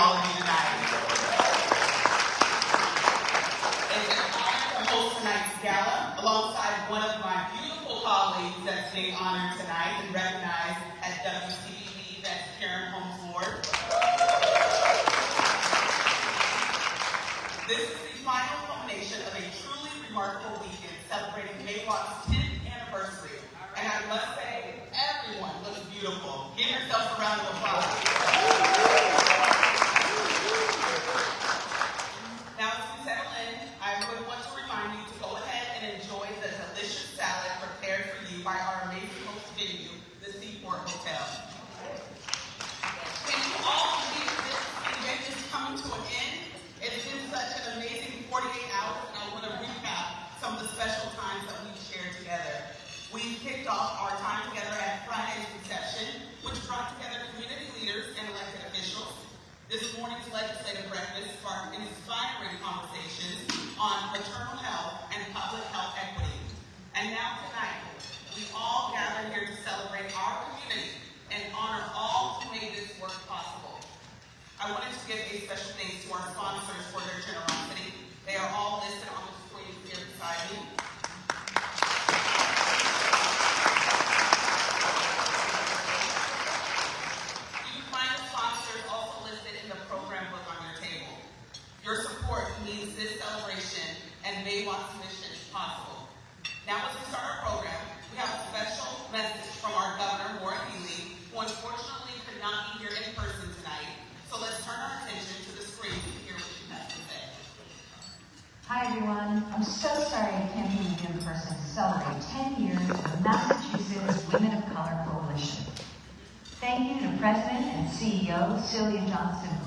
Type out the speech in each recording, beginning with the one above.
all of you tonight. It's an honor to host tonight's gala alongside one of my beautiful colleagues that's being honored tonight and recognized at WCVB, that's Karen Holmes Ward. This is the final culmination of a truly remarkable weekend celebrating MAWOCC's 10th anniversary. And I must say, everyone looks beautiful. Give yourself a round of applause. Now, as we settle in, I would want to remind you to go ahead and enjoy the delicious salad prepared for you by our amazing host venue, the Seaport Hotel. Can you all believe this event is coming to an end? It's been such an amazing 48 hours, and I want to recap some of the special times that we've shared together. We kicked off our time together at Friday's reception, which brought together community leaders and elected officials. This morning's legislative breakfast sparked inspiring conversations on maternal health and public health equity. And now tonight, we all gather here to celebrate our community and honor all who made this work possible. I wanted to give a special thanks to our sponsors for their generosity. They are all listed on the screen here beside me. Your support means this celebration and MAWOCC's mission is possible. Now, as we start our program, we have a special message from our governor, Maura, Healey, who unfortunately could not be here in person tonight. So let's turn our attention to the screen to hear what she has to say. Hi, everyone. I'm so sorry I can't be with you in person to celebrate 10 years of the Massachusetts Women of Color Coalition. Thank you to President and CEO Celia Johnston,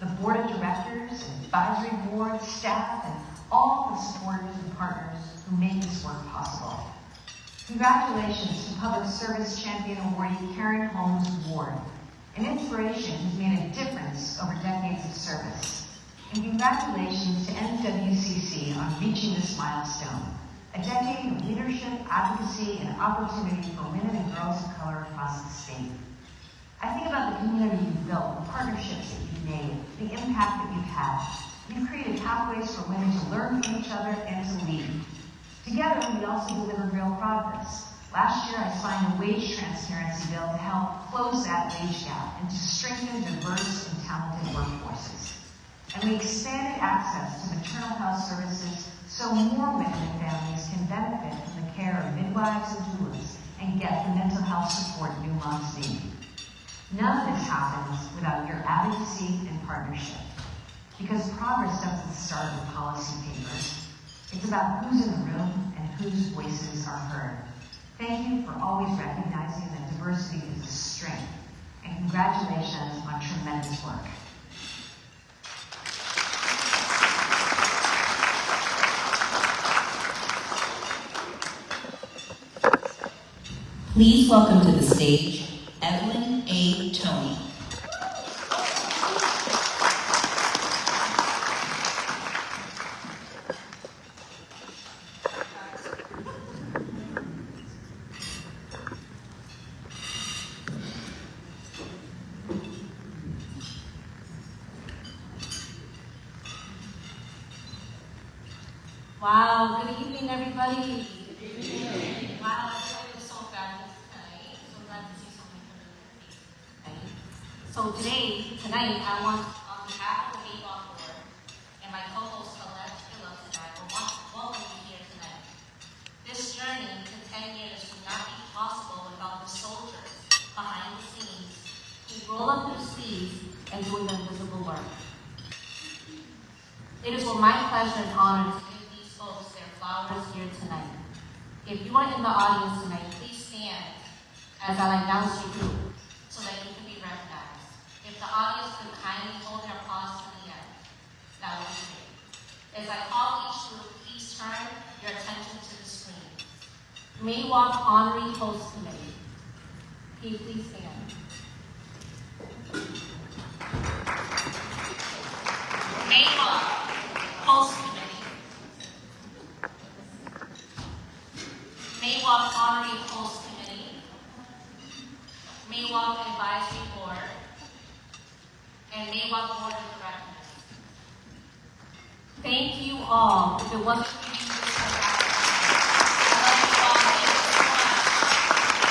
the Board of Directors, Advisory Board, staff, and all the supporters and partners who make this work possible. Congratulations to Public Service Champion awardee Karen Holmes Ward, an inspiration who's made a difference over decades of service. And congratulations to NWCC on reaching this milestone, a decade of leadership, advocacy, and opportunity for women and girls of color across the state. I think about the community you've built, the partnerships that you've made, the impact that you've had. You've created pathways for women to learn from each other and to lead. Together, we also delivered real progress. Last year, I signed a wage transparency bill to help close that wage gap and to strengthen diverse and talented workforces. And we expanded access to maternal health services so more women and families can benefit from the care of midwives and doulas and get the mental health support new moms need. None of this happens without your advocacy and partnership. Because progress doesn't start with policy papers. It's about who's in the room and whose voices are heard. Thank you for always recognizing that diversity is a strength. And congratulations on tremendous work. Please welcome to the stage, Evelyn Toney. Wow, good evening, everybody. Good evening. Wow, it was so fabulous tonight. So glad to see so many familiar faces. So tonight, I want, on behalf of the MAWOCC Board and my co-host Celeste and I will welcome you here tonight. This journey to 10 years would not be possible without the soldiers behind the scenes who roll up their sleeves and doing the invisible work. It is with my pleasure and honor to give these folks their flowers here tonight. If you are in the audience tonight, please stand as I announce your group so that you can be recognized. If the audience could kindly hold their applause to the end, that would be great. As I call each group, please turn your attention to the screen. MAWOCC Honorary Host Committee. Can you please stand? MAWOCC Host Committee. MAWOCC Honorary Host Committee. MAWOCC Advisory Board. And MAWOCC Board of Directors. Thank you all. If it wasn't for you, I love you all. Thank you so much. Have a great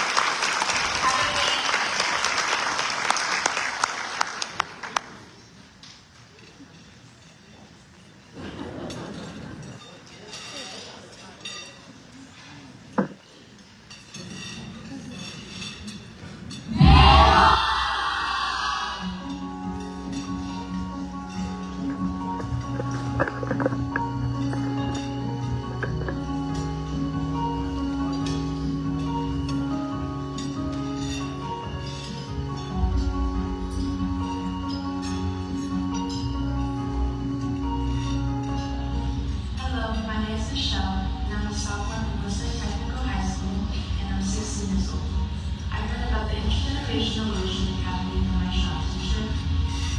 Hello, my name is Michelle, and I'm a sophomore at Boston Technical High School, and I'm 16 years old. I heard about the Intergenerational Leadership Academy from my shop teacher.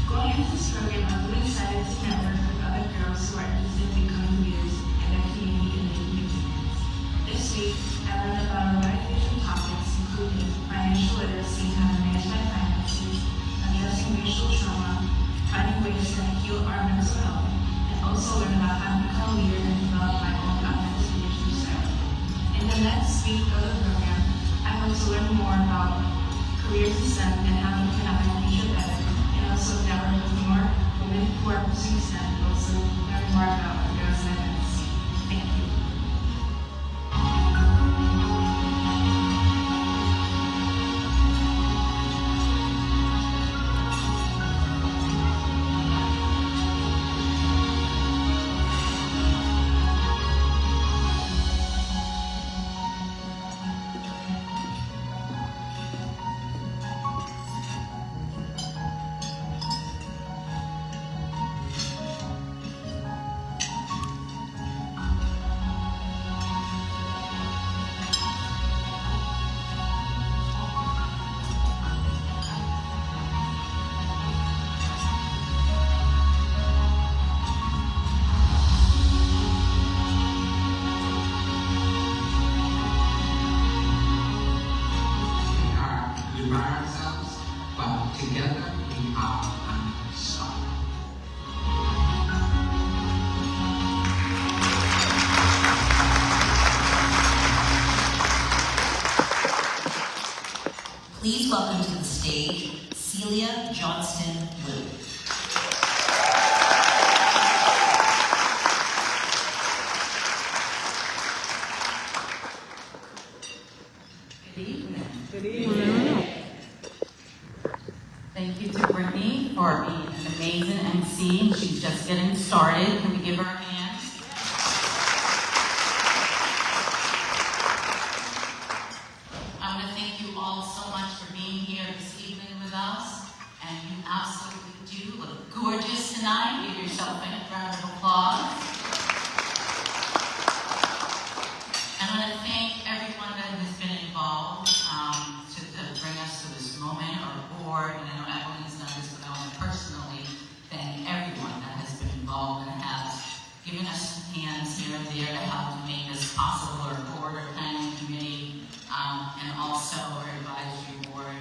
Going into this program, I'm really excited to network with other girls who are interested in becoming leaders in their community and making a difference. This week, I learned about a variety of different topics, including financial literacy and how to manage my finances, addressing racial trauma, finding ways to heal our mental health, and also learn about how to become a leader and develop my own authentic leadership style. In the next week of the program, I hope to learn more about careers in STEM and how we can have a future better, and also network with more women who are pursuing STEM, and also learn more about girls and events. Thank you. We are ourselves, but together we are unstoppable. Please welcome to the stage Celia, Johnston, Lou. Good evening. Good evening. Thank you to Brittany for being an amazing MC. She's just getting started. Can we give her a hand? I want to thank you all so much for being here this evening with us. And you absolutely do look gorgeous tonight. Give yourself a round of applause. And I want to thank everyone that has been involved to bring us to this moment, our board, and I know Evelyn's done this, but I want to personally thank everyone that has been involved and has given us some hands here and there to help to make this possible, our board, our planning committee, and also our advisory board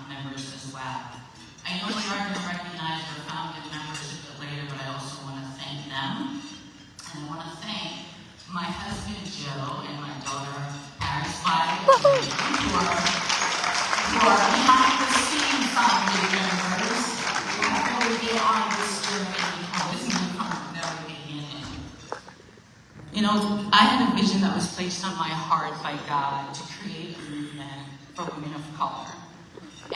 members as well. I know we are going to recognize our founding members a bit later, but I also want to thank them. And I want to thank my husband Joe and my daughter Paris who are behind the scenes founding members who have really been on this journey of this new from the very beginning. You know, I had a vision that was placed on my heart by God to create a movement for women of color.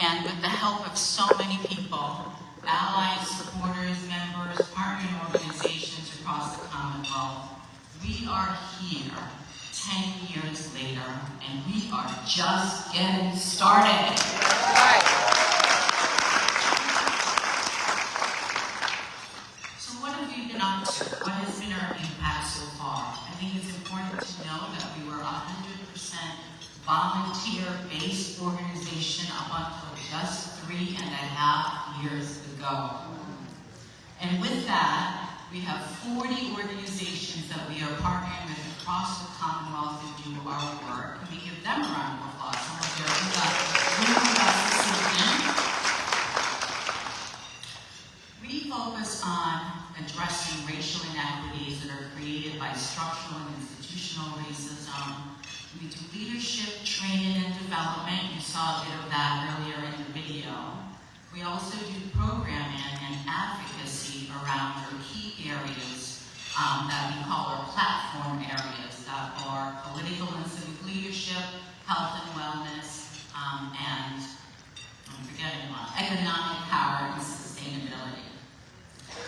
And with the help of so many people, allies, supporters, members, partnering organizations across the Commonwealth, we are here 10 years later, and we are just getting started. So what have we been up to? What has been our impact so far? I think it's important to know that we were 100% volunteer-based organization up until just 3.5 years ago. And with that, we have 40 organizations that we are partnering with across the Commonwealth to do our work. Can we give them a round of applause? Some of you are with us this evening. focus on addressing racial inequities that are created by structural and institutional racism. We do leadership, training, and development. You saw a bit of that earlier in the video. We also do programming and advocacy around our key areas that we call our platform areas that are political and civic leadership, health and wellness, and I'm forgetting one, economic power and sustainability.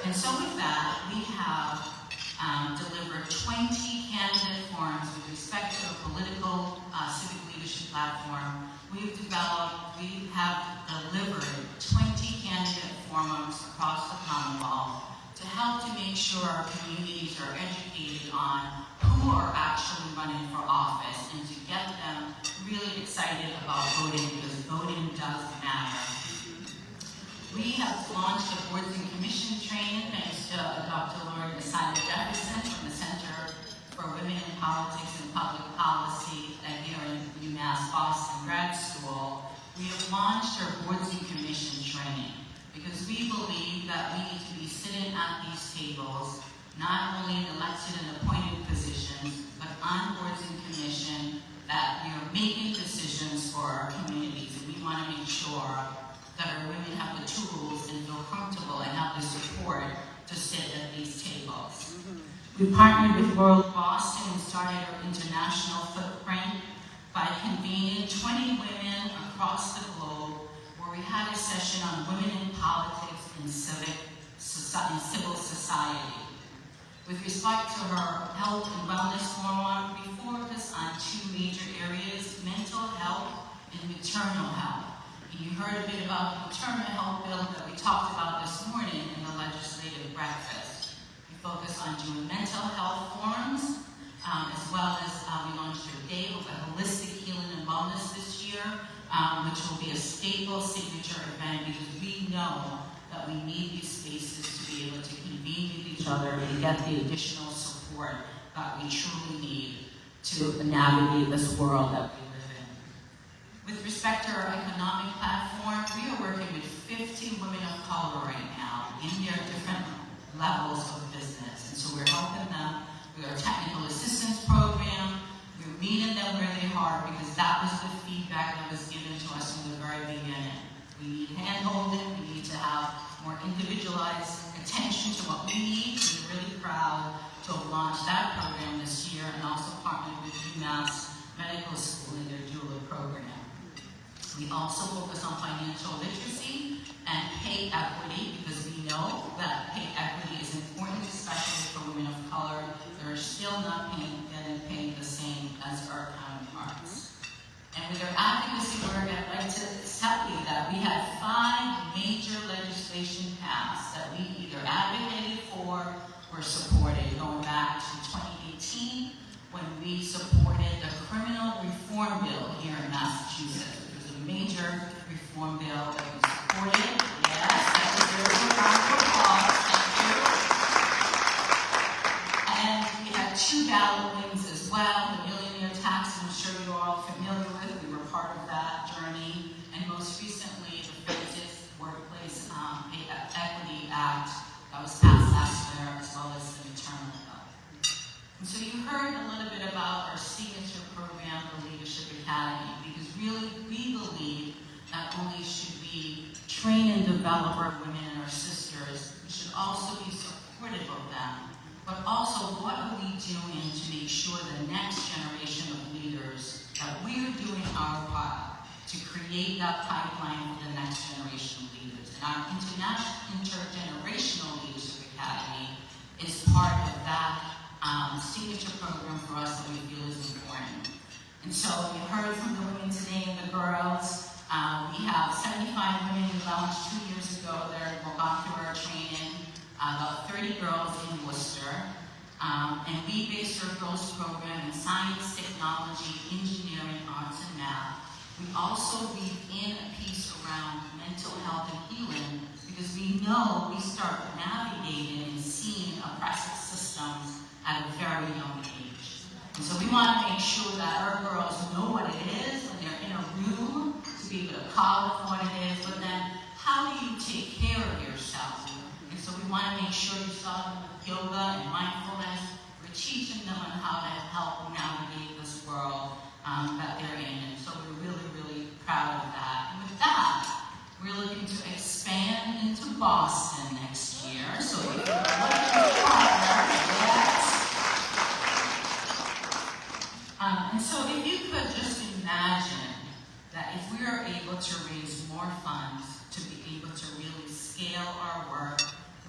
And so with that, we have delivered 20 candidate forums with respect to a political civic leadership platform. We have delivered 20 candidate forums across the Commonwealth to help to make sure our communities are educated on who are actually running for office and to get them really excited about voting, because voting does matter. We have launched a boards and commission training thanks to Dr. Lauren Jefferson from the Center for Women in Politics and Public Policy here in UMass Boston Grad School. We have launched our boards and commission training because we believe that we need to be sitting at these tables, not only in elected and appointed positions, but on boards and commission, that we are making decisions for our communities. And we want to make sure that our women have the tools and feel comfortable and have the support to sit at these tables. We partnered with World Boston and started our international footprint by convening 20 women across the globe, where we had a session on women in politics and civil society. With respect to her health and wellness forum, we focused on two major areas: mental health and maternal health. And you heard a bit about the maternal health bill that we talked about this morning in the legislative breakfast. We focused on doing mental health forums, as well as we launched a day of a holistic healing and wellness this year, which will be a staple signature event because we know that we need these spaces to be able to convene with each other and get the additional support that we truly need to navigate this world that we live in. With respect to our economic platform, we are working with 50 women of color right now in their different levels of business. And so we're helping them with our technical assistance program. We're meeting them where they are because that was the feedback that was given to us from the very beginning. We need hand-holding, we need to have more individualized attention to what we need. We're really proud to have launched that program this year and also partnered with UMass Medical School in their doula program. We also focus on financial literacy and pay equity because we know that pay equity is important, especially for women of color. They're still not getting paid the same as our counterparts. And with our advocacy work, I'd like to tell you that we had 5 major legislation passed that we either advocated for or supported, going back to 2018 when we supported the criminal reform bill here in Massachusetts, which was a major reform bill that we supported. Yes, that was very round of applause. Thank you. And we had 2 ballot wins as well. The millionaire tax, I'm sure you're all familiar with. We were part of that journey. And most recently, the Fairness Workplace Pay Equity Act that was passed last year, as well as the maternal health. And so you heard a little bit about our signature program, the Leadership Academy, because really we believe not only should we train and develop our women and our sisters, we should also be supportive of them, but also what are we doing to make sure the next generation of leaders, that we're doing our part to create that pipeline for the next generation of leaders. And our Intergenerational Leadership Academy is part of that signature program for us that we feel is important. And so you heard from the women today and the girls. We have 75 women we launched 2 years ago that have gone through our training, about 30 girls in Worcester. And we based our girls program in science, technology, engineering, arts, and math. We also weave in a piece around mental health and healing because we know we start navigating and seeing oppressive systems at a very young age. And so we want to make sure that our girls know what it is when they're in a room, to be able to call it what it is, but then how do you take care of yourself? And so we we want to make sure you start them with yoga and mindfulness. We're teaching them on how to help navigate this world that they're in. And so we're really, really proud of that. And with that, we're looking to expand into Boston next year. So if you're looking to partner, yes. And so if you could just imagine that if we are able to raise more funds to be able to really scale our work,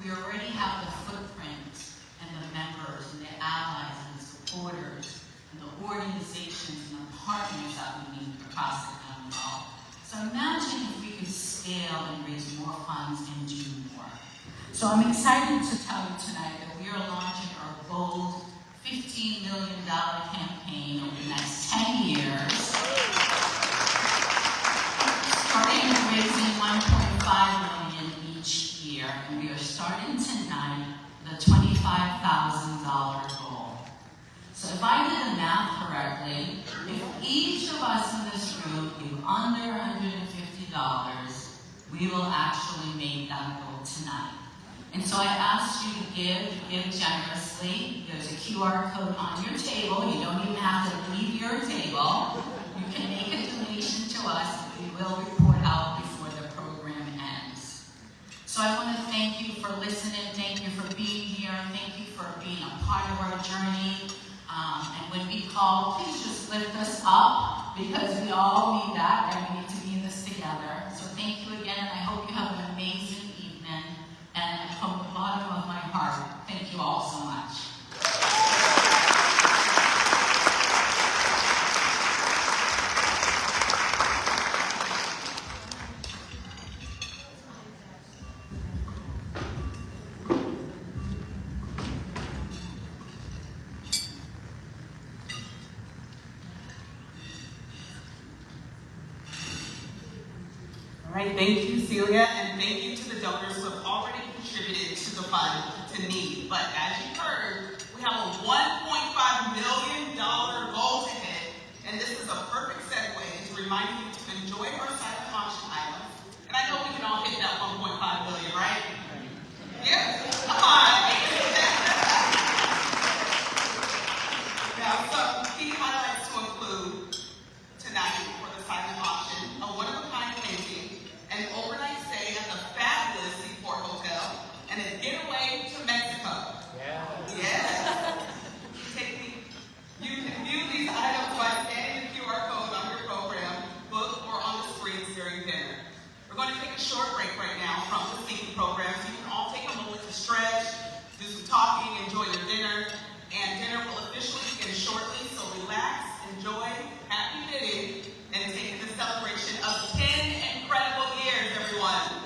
we already have the footprint and the members and the allies and the supporters and the organizations and the partners that we need across the Commonwealth. So imagine if we could scale and raise more funds and do more. So I'm excited to tell you tonight that we are launching our bold $15 million campaign over the next 10 years. Starting with raising $1.5 million each year, and we are starting tonight with a $25,000 goal. So if I did the math correctly, if each of us in this room give under $150, we will actually make that goal tonight. And so I asked you to give generously. There's a QR code on your table. You don't even have to leave your table. You can make a donation to us. We will report out before the program ends. So I want to thank you for listening. Thank you for being here. Thank you for being a part of our journey. And when we call, please just lift us up, because we all need that, and we need to be in this together. So thank you again, and I hope you have an amazing evening. And from the bottom of my heart, thank you all so much. All right, thank you, Celia, and thank you to the donors who have already contributed to the fund to need. But as you heard, we have a $1.5 million goal to hit, and this is a perfect segue into reminding you to enjoy our silent auction items. And I know we can all hit that 1.5 million, right? Yeah, come on. Now, some key highlights to include tonight for the silent auction: a one-of-a-kind painting, an overnight stay at the fabulous Seaport Hotel, and a getaway to Mexico. Yes. You can view these items by scanning the QR code on your program book or on the screens during dinner. We're going to take a short break right now from the speaking program, so you can all take a moment to stretch, do some talking, enjoy your dinner, and dinner will officially begin shortly, so relax, enjoy, happy knitting, and take in the celebration of 10 incredible years, everyone.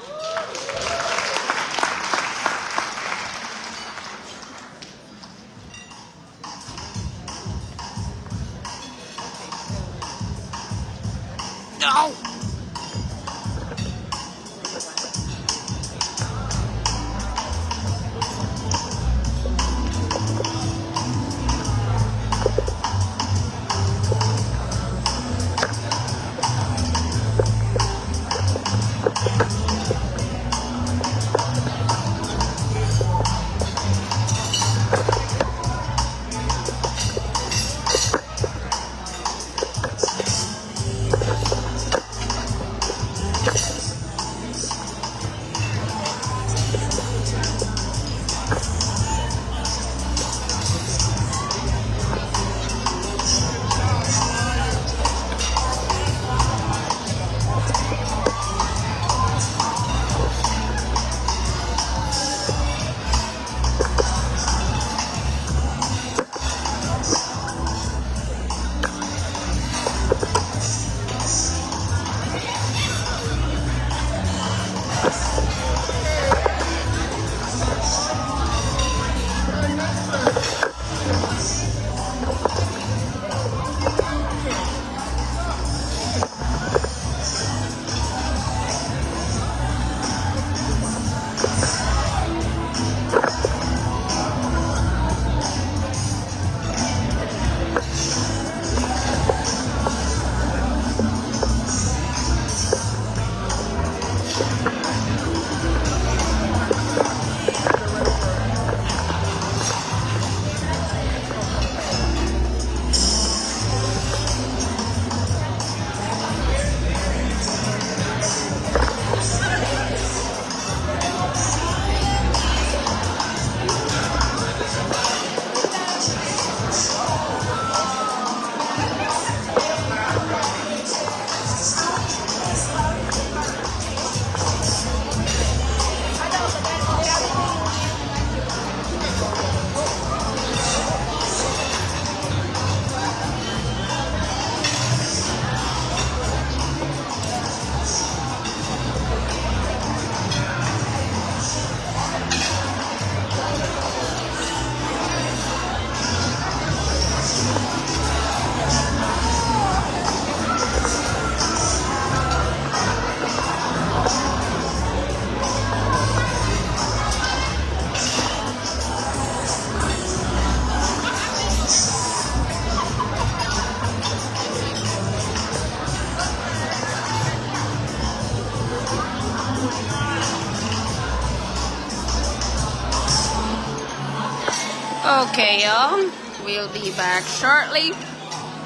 Okay, y'all. We'll be back shortly.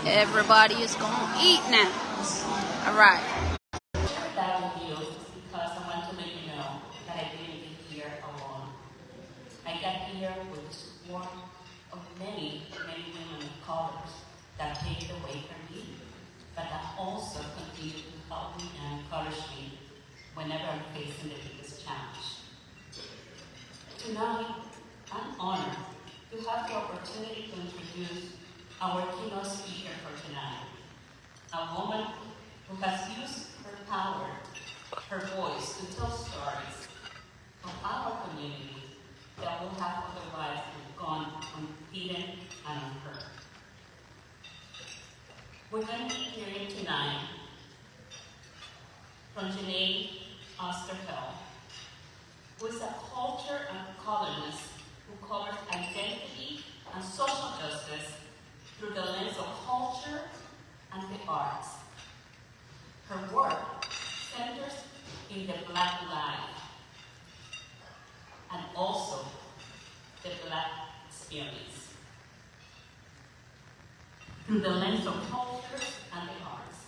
Everybody is gonna eat now. All right. That with you because I want to let you know that I didn't get here alone. I got here with the support of many, many women of colors that paved the way for me, but that also continue to help me and encourage me whenever I'm facing the biggest challenge. Tonight, I'm honored to have the opportunity to introduce our keynote speaker for tonight, a woman who has used her power, her voice to tell stories of our community that will have otherwise gone unhidden and unheard. We're going to be hearing tonight from Janae Osterfeld, who is a culture and columnist who covers identity and social justice through the lens of culture and the arts. Her work centers in the Black life and also the Black experience through the lens of culture and the arts.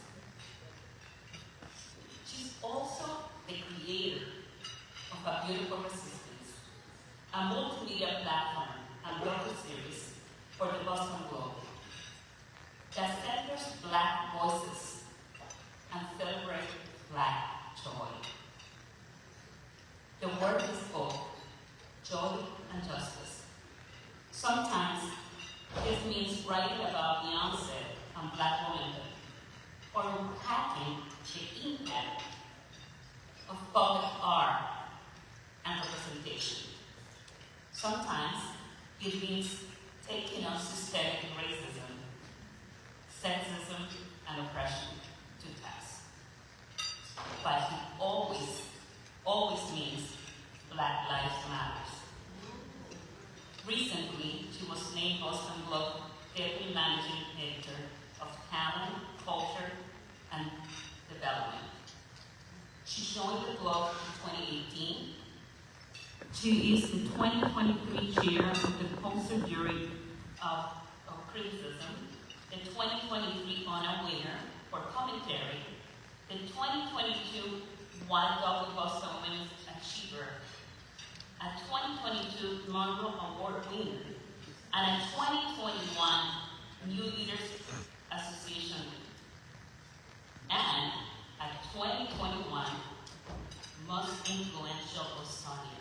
She's also the creator of A Beautiful Resistance, a multimedia platform and docu-series for the Boston Globe that centers Black voices and celebrates Black joy. The word is both joy and justice. Sometimes this means writing about Beyonce and Black womanhood, or unpacking the impact of public art and representation. Sometimes it means taking on systemic racism, sexism, and oppression to task. But it always means Black Lives Matters. Recently, she was named Boston Globe Deputy Managing Editor of Talent, Culture, and Development. She joined the Globe in 2018. She is the 2023 chair of the Poster Jury of Criticism, the 2023 honor winner for commentary, the 2022 YW Boston Women's Achiever, a 2022 Monroe Award winner, and a 2021 New Leaders Association winner, and a 2021 Most Influential Bostonian.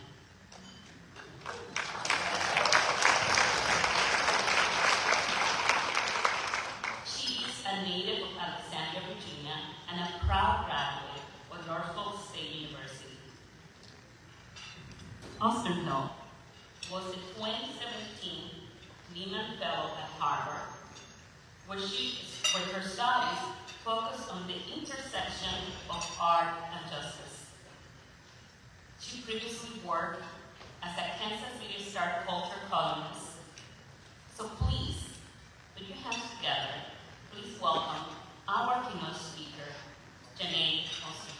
She is a native of Alexandria, Virginia, and a proud graduate of Norfolk State University. Osterfeld was the 2017 Lehman Fellow at Harvard, where her studies focused on the intersection of art and justice. She previously worked as a Kansas City Star culture columnist. So please, put your hands together. Please welcome our keynote speaker, Janae Osterfeld.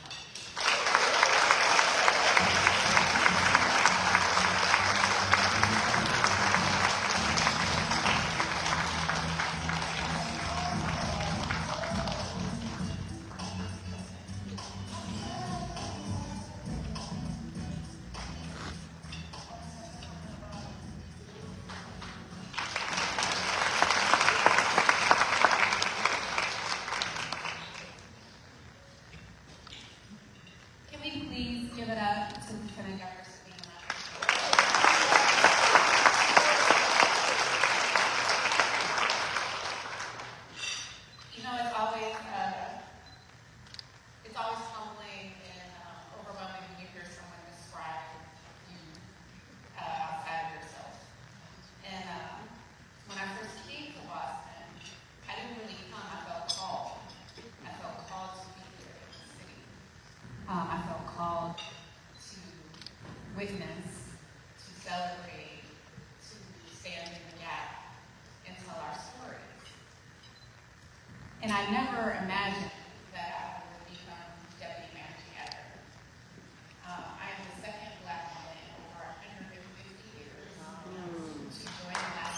Can we please give it up to Lieutenant Governor Celia? You know, it's always humbling and overwhelming when you hear someone describe you outside of yourself. And when I first came to Boston, I didn't really come. I felt called. I felt called to be here in the city. I felt called to witness, to celebrate, to stand in the gap, and tell our stories. And I never imagined that I would become deputy managing editor. I am the second Black woman in over 150 years to join the last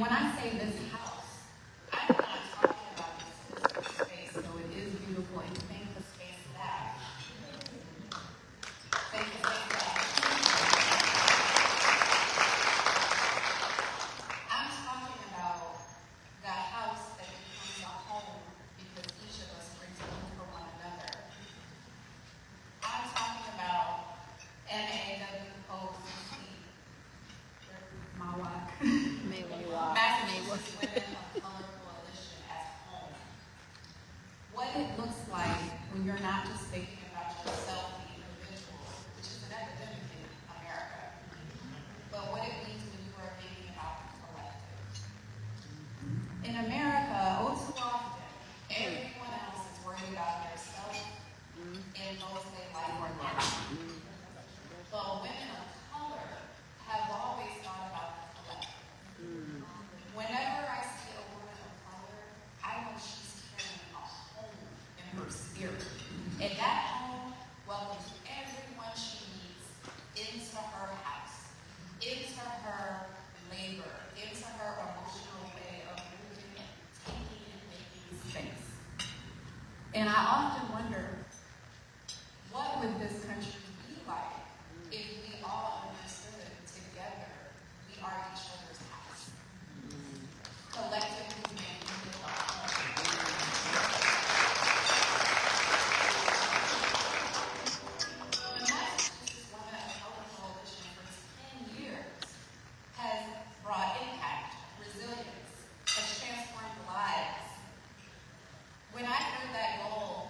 when I say this house, I'm not talking about this physical space, though it is beautiful, and thank the space staff. Thank the space staff. I'm talking about the house that becomes a home because each of us brings home for one another. I'm talking about MAWOCC, Massachusetts Women of Color Coalition as home. What it looks like when you're not just thinking about yourself, the individual, which is an epidemic in America, but what it means when you are thinking about the collective. In America, oh too often, everyone else is worried about their self and those they like or not. But women of color have always thought about the collective. Whenever I see a woman of color, I know she's carrying a home in her spirit. And that home welcomes everyone she meets into her house, into her labor, into her emotional way of moving, taking, and making space. And I often wonder, what would this country be like if we all understood together we are each other's house? Collective movement is our home. The Massachusetts Women of Color Coalition for 10 years has brought impact, resilience, has transformed lives. When I heard that goal,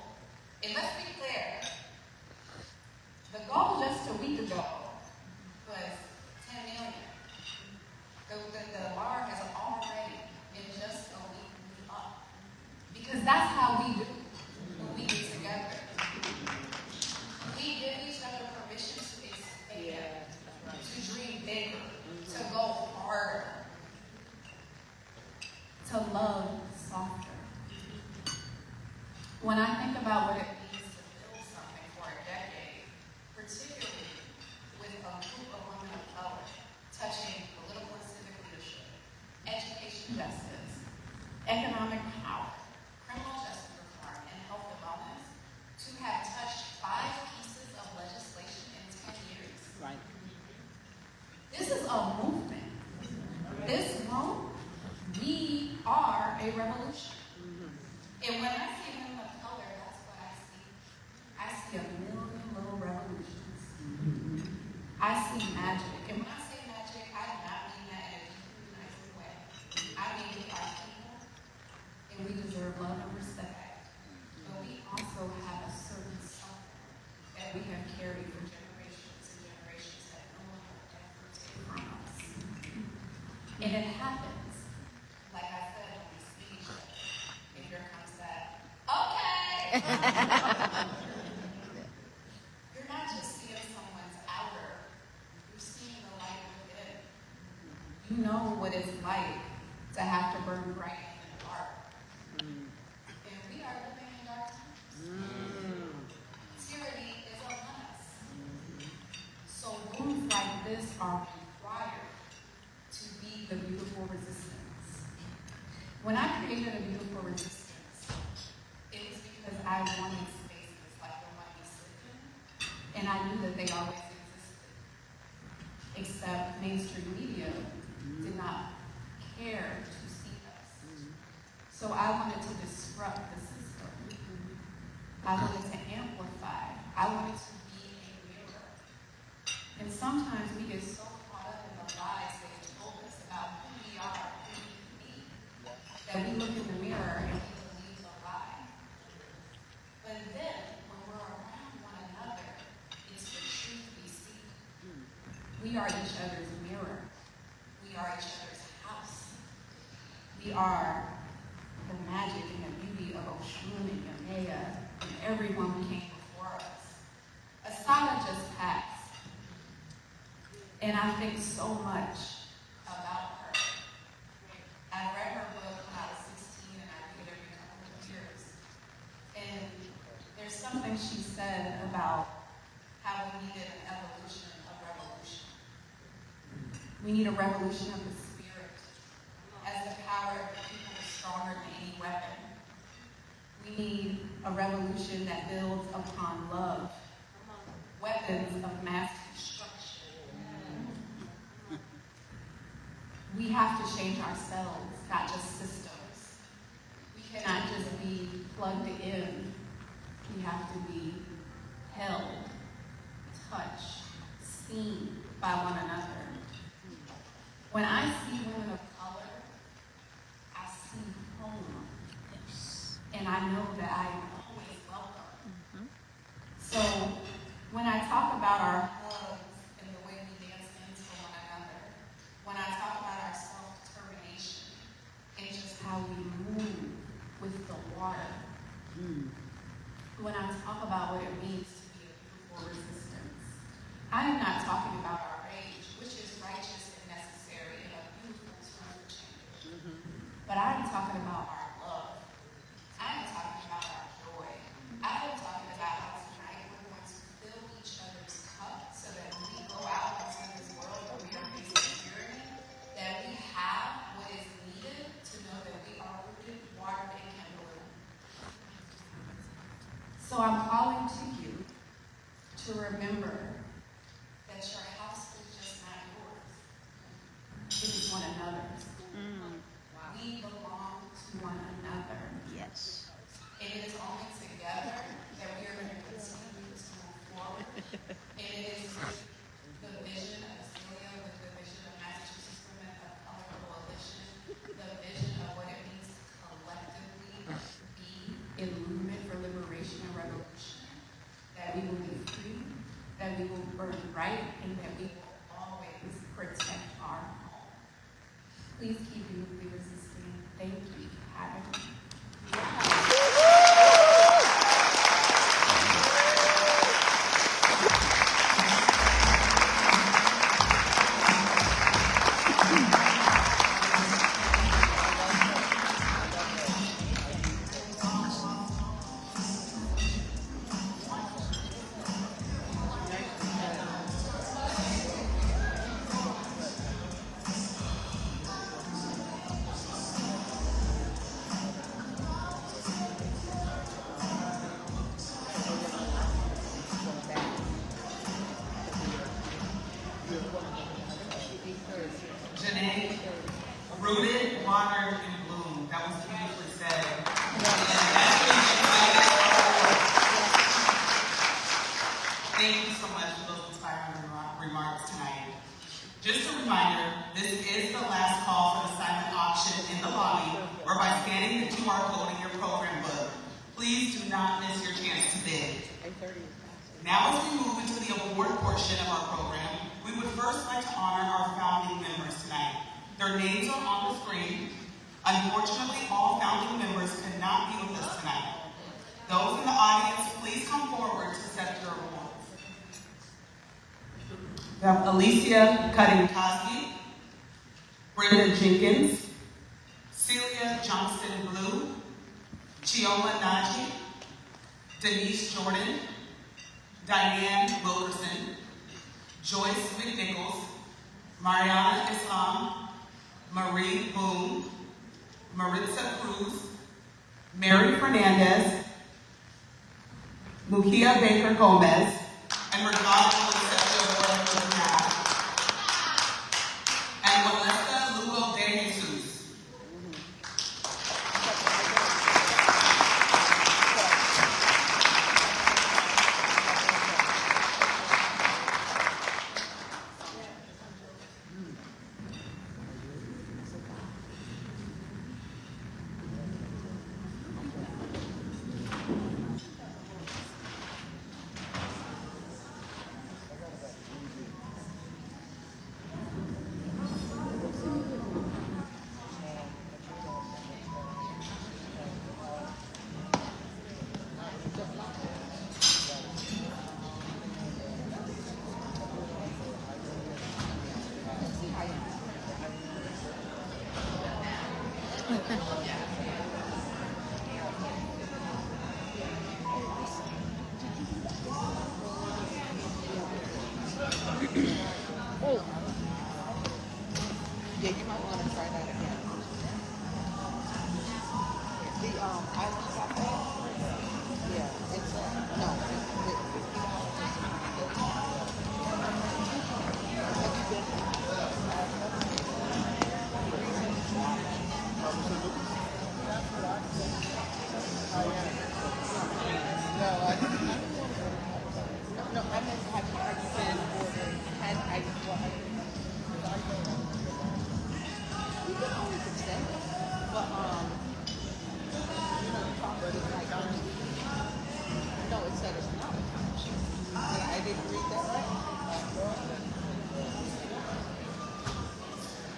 and let's be clear, the goal just a week ago was 10 million. The bar has already, in just a week, moved up. Because that's how we do when we get together. We give each other permission to expand, to dream bigger, to go harder, to love softer. When I think about what it means to build something for a decade, particularly with a group of women of color touching political and civic leadership, education justice, economic power, criminal justice reform, and health and wellness, to have touched 5 pieces of legislation in 10 years. Right. This is a movement. This room, we are a revolution. And when I see women of color, that's what I see. I see a million little revolutions. I see magic. And when I say magic, I do not mean that in a deeply nice way. I mean we are people, and we deserve love and respect. But we also have a certain something that we have carried for generations and generations that no one will ever take from us. And it happens, like I said, when we see each other. And here comes that, okay! You're not just seeing someone's outer, you're seeing the light within. You know what it's like to have to burn bright in the dark. And we are living in dark times. Tyranny is upon us. So rooms like this are required to be the beautiful resistance. When I created a beautiful resistance, it was because I wanted spaces like the one we sit in, and I knew that they always existed. Except mainstream media did not care to see us. So I wanted to disrupt the system. I wanted to amplify. I wanted to be a mirror. And sometimes we get so caught up in the lies they told us about who we are and who we can be, that we look in the mirror and we believe a lie. But then, when we're around one another, it's the truth we see. We are each other's mirror. We are each other's house. We are the magic and the beauty of Oshun and Yamea and everyone who came before us. Asada just passed. And I think so much about her. I read her book when I was 16, and I read it every couple of years. And there's something she said about how we needed an evolution of revolution. We need a revolution of the spirit. As stronger than any weapon. We need a revolution that builds upon love. Weapons of mass destruction. We have to change ourselves, not just systems. We cannot just be plugged in. We have to be held, touched, seen by one another. When I see women of color, I see home. And I know that I am always welcome. So when I talk about our hugs and the way we dance into one another, when I talk about our self-determination and just how we move with the water, when I talk about what it means to be a beautiful resistance, I am not talking about our rage, which is righteous and necessary and a beautiful tool for change. But I am talking about our love. I am talking about our joy. I am talking about how tonight we're going to fill each other's cup so that when we go out into this world where we are facing tyranny, that we have what is needed to know that we are rooted, watered, and can bloom. So I'm calling to you to remember that your house is just not yours. It is one another's. We belong to one another. Yes. And it is only together that we are going to continue to move forward. And it is with the vision of Celia, with the vision of Massachusetts Women of Color Coalition, the vision of what it means to collectively be in movement for liberation and revolution, that we will be free, that we will burn right, and that we will always protect our home. Please keep beautifully resisting. Thank you for having me. Rooted, watered, and bloomed. That was beautifully said. Thank you so much for those inspiring remarks tonight. Just a reminder, this is the last call for the silent auction in the lobby or by scanning the QR code in your program book. Please do not miss your chance to bid. Now as we move into the award portion of our program, we would first like to honor our founding members tonight. Their names are on the screen. Unfortunately, all founding members could not be with us tonight. Those in the audience, please come forward to accept your awards. We have Alicia Cutting-Cosby, Brenda Jenkins, Celia Johnston Blue, Chioma Naji, Denise Jordan, Diane Wilkerson, Joyce McNichols, Mariana Islam, Marie Boone, Maritza Cruz, Mary Fernandez, Mukia Baker Gomez, and Ricardo and Melissa Lugo de Jesus.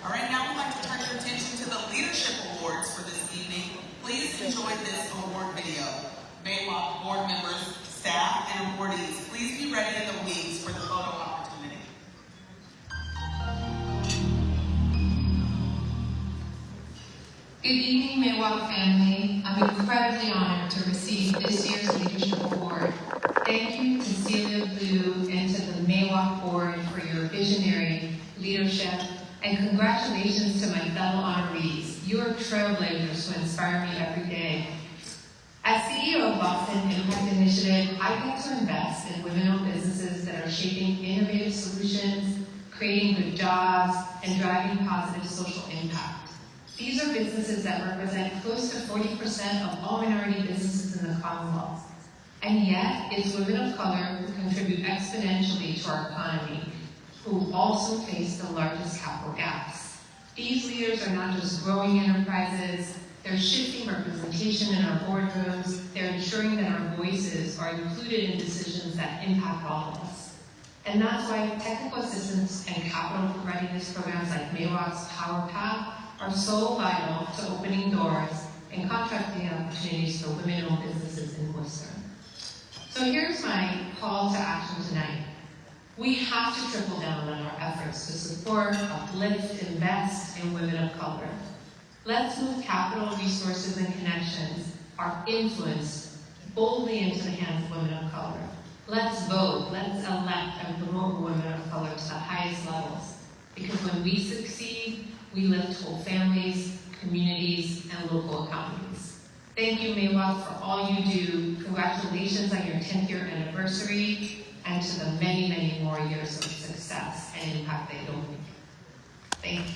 All right, now we'd like to turn your attention to the leadership awards for this evening. Please enjoy this award video. MAWOCC board members, staff, and awardees, please be ready in the wings for the photo opportunity. Good evening, MAWOCC family. I'm incredibly honored to receive this year's Leadership Award. Thank you to Celia and to the MAWOCC board for your visionary leadership, and congratulations to my fellow honorees. You are trailblazers who inspire me every day. As CEO of Boston Impact Initiative, I get to invest in women-owned businesses that are shaping innovative solutions, creating good jobs, and driving positive social impact. These are businesses that represent close to 40% of all minority businesses in the Commonwealth. And yet, it's women of color who contribute exponentially to our economy, who also face the largest capital gaps. These leaders are not just growing enterprises, they're shifting representation in our boardrooms, they're ensuring that our voices are included in decisions that impact all of us. And that's why technical assistance and capital readiness programs like MAWOCC's Power Path are so vital to opening doors and contracting opportunities for women-owned businesses in Worcester. So here's my call to action tonight. We have to triple down on our efforts to support, uplift, invest in women of color. Let's move capital, resources, and connections, our influence, boldly into the hands of women of color. Let's vote, let's elect and promote women of color to the highest levels. Because when we succeed, we lift whole families, communities, and local economies. Thank you, MAWOCC, for all you do. Congratulations on your 10th year anniversary, and to the many, many more years of success and impact that you'll make. Thank you.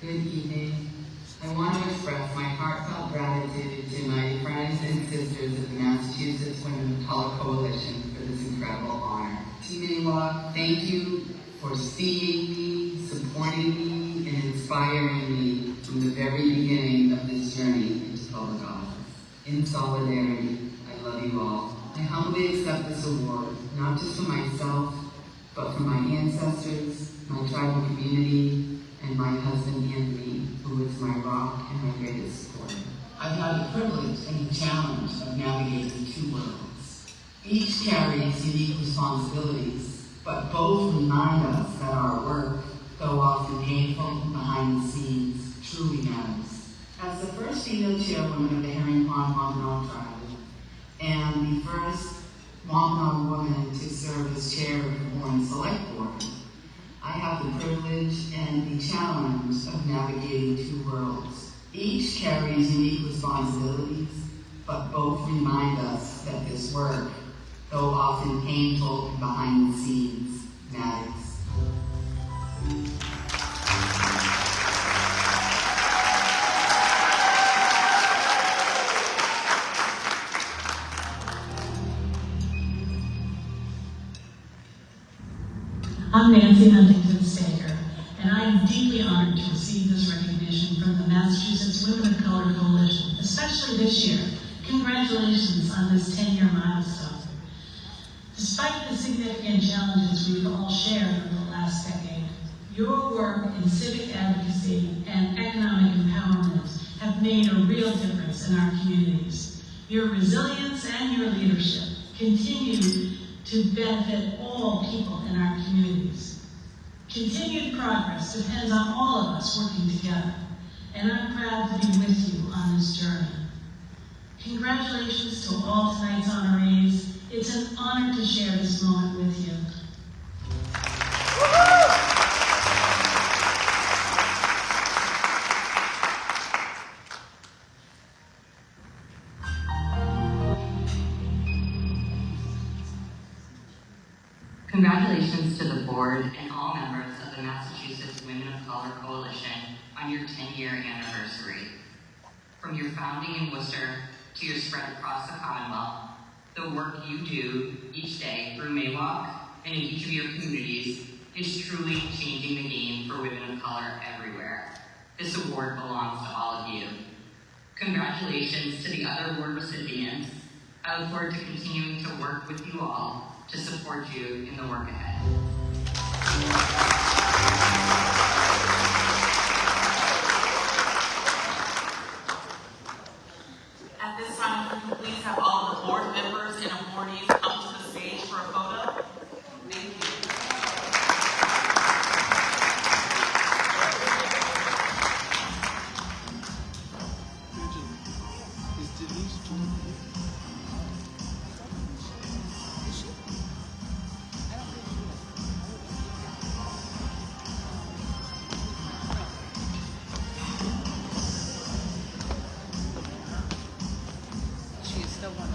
Good evening. I want to express my heartfelt gratitude to my friends and sisters of the Massachusetts Women of Color Coalition for this incredible honor. Team MAWOCC, thank you for seeing me, supporting me, and inspiring me from the very beginning of this journey into public office. In solidarity, I love you all. I humbly accept this award, not just for myself, but for my ancestors, my tribal community, and my husband Anthony, who is my rock and my greatest supporter. I've had the privilege and the challenge of navigating two worlds. Each carries unique responsibilities, but both remind us that our work, though often painful and behind the scenes, truly matters. As the first female chairwoman of the Herring Pond Wampanoag tribe, and the first Wampanoag woman to serve as chair of the Bourne Select Board, I have the privilege and the challenge of navigating two worlds. Each carries unique responsibilities, but both remind us that this work, though often painful and behind the scenes, matters. I'm Nancy Huntington-Staker, and I am deeply honored to receive this recognition from the Massachusetts Women of Color Coalition, especially this year. Congratulations on this 10-year milestone. Despite the significant challenges we've all shared over the last decade, your work in civic advocacy and economic empowerment have made a real difference in our communities. Your resilience and your leadership continue to benefit all people in our communities. Continued progress depends on all of us working together, and I'm proud to be with you on this journey. Congratulations to all tonight's honorees. It's an honor to share this moment with you. Congratulations to the board and all members of the Massachusetts Women of Color Coalition on your 10-year anniversary. From your founding in Worcester to your spread across the Commonwealth, the work you do each day through MAWOCC and in each of your communities is truly changing the game for women of color everywhere. This award belongs to all of you. Congratulations to the other award recipients. I look forward to continuing to work with you all to support you in the work ahead. At this time, if you could please have all of the board members and awardees come to the stage for a photo. Thank you. She's the one.